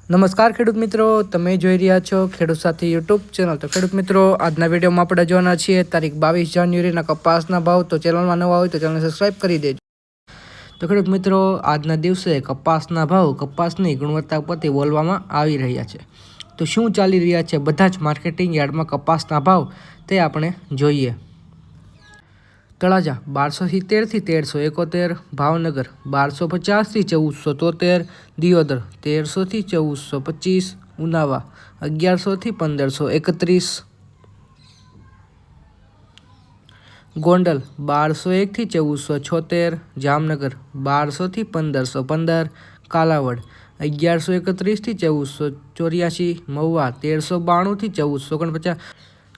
નમસ્કાર ખેડૂત મિત્રો, તમે જોઈ રહ્યા છો ખેડૂત સાથી યુટ્યુબ ચેનલ। તો ખેડૂત મિત્રો, આજના વિડીયોમાં આપણે જોવાના છીએ તારીખ 22 જાન્યુઆરીના કપાસના ભાવ। તો ચેનલમાં નવા હોય તો ચેનલને સબસ્ક્રાઈબ કરી દેજો। તો ખેડૂત મિત્રો, આજના દિવસે કપાસના ભાવ કપાસની ગુણવત્તા પરથી બોલવામાં આવી રહ્યા છે। તો શું ચાલી રહ્યા છે બધા જ માર્કેટિંગ યાર્ડમાં કપાસના ભાવ તે આપણે જોઈએ। તળાજા 1270 થી 1371, ભાવનગર 1250 થી 1473, દિયોદર 1300 થી 1425, ઉનાવા 1100 થી 1531, ગોંડલ 1201 થી 1476, જામનગર 1200 થી 1515, કાલાવડ 1131 થી 1484, મહુવા 1392 થી 1449।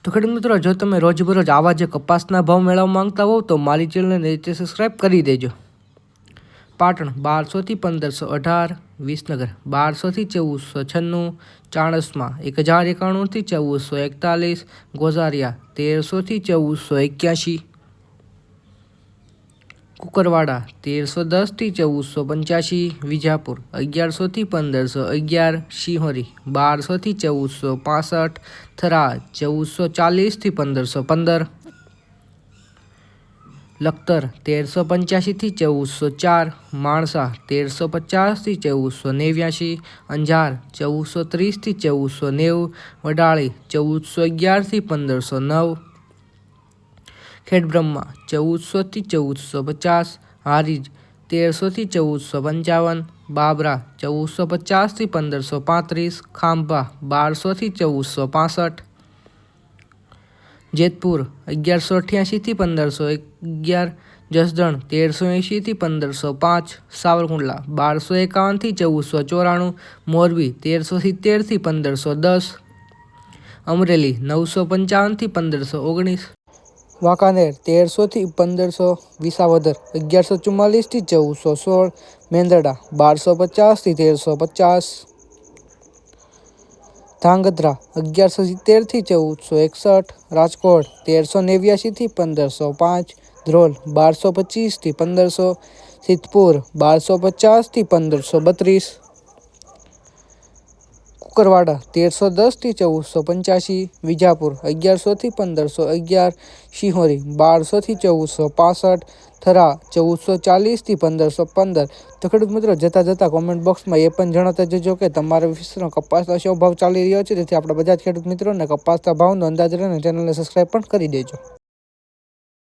તો ખેડૂત મિત્રો, જો તમે રોજબરોજ આવા જે કપાસના ભાવ મેળવવા માંગતા હોવ તો મારી ચેનલને નીચે સબસ્ક્રાઈબ કરી દેજો। પાટણ 1200 થી 1518, વિસનગર 1200 થી 1496, ચાણસ્મા 1091 થી 1441, ગોઝારિયા 1300 થી 1481, કુકરવાડા 1310 થી 1485, વિજાપુર 1100 થી 1511, શિહોરી 1200 થી 1465, થરા 1440 થી 1515, લખતર 1385 થી 1404, માણસા 1350 થી 1489, અંજાર 1430 થી 1490, વડાળી 1411 થી 1509, ખેડબ્રહ્મા 1400 થી 1450, હારીજ 1300 થી 1455, બાબરા 1450 થી 1535, ખાંભા 1200 થી 1465, જેતપુર 1188 થી 1511, જસદણ 1380 થી 1505, સાવરકુંડલા 1251 થી 1494, મોરબી 1370 થી 1510, અમરેલી 955 થી 1519, વાંકાનેર 1300 થી 1500, વિસાવદર 1144 થી 1416, મેંદરડા 1250 થી 1350, ધાંગધ્રા 1170 થી 1461, રાજકોટ 1389 થી 1505, ધ્રોલ 1225 થી 1500, સિદ્ધપુર 1250 થી 1532, કુકરવાડા 1310 થી 1485, વિજાપુર 1100 થી 1511, શિહોરી 1200 થી 1465, થરા 1440 થી 1515। તો ખેડૂત મિત્રો, જતા કોમેન્ટ બોક્સમાં એ પણ જણાવતા જજો કે તમારા વિસ્તારમાં કપાસનો શું ભાવ ચાલી રહ્યો છે, જેથી આપણે બધા જ ખેડૂત મિત્રોને કપાસના ભાવનો અંદાજ રહીને ચેનલને સબસ્ક્રાઈબ પણ કરી દેજો।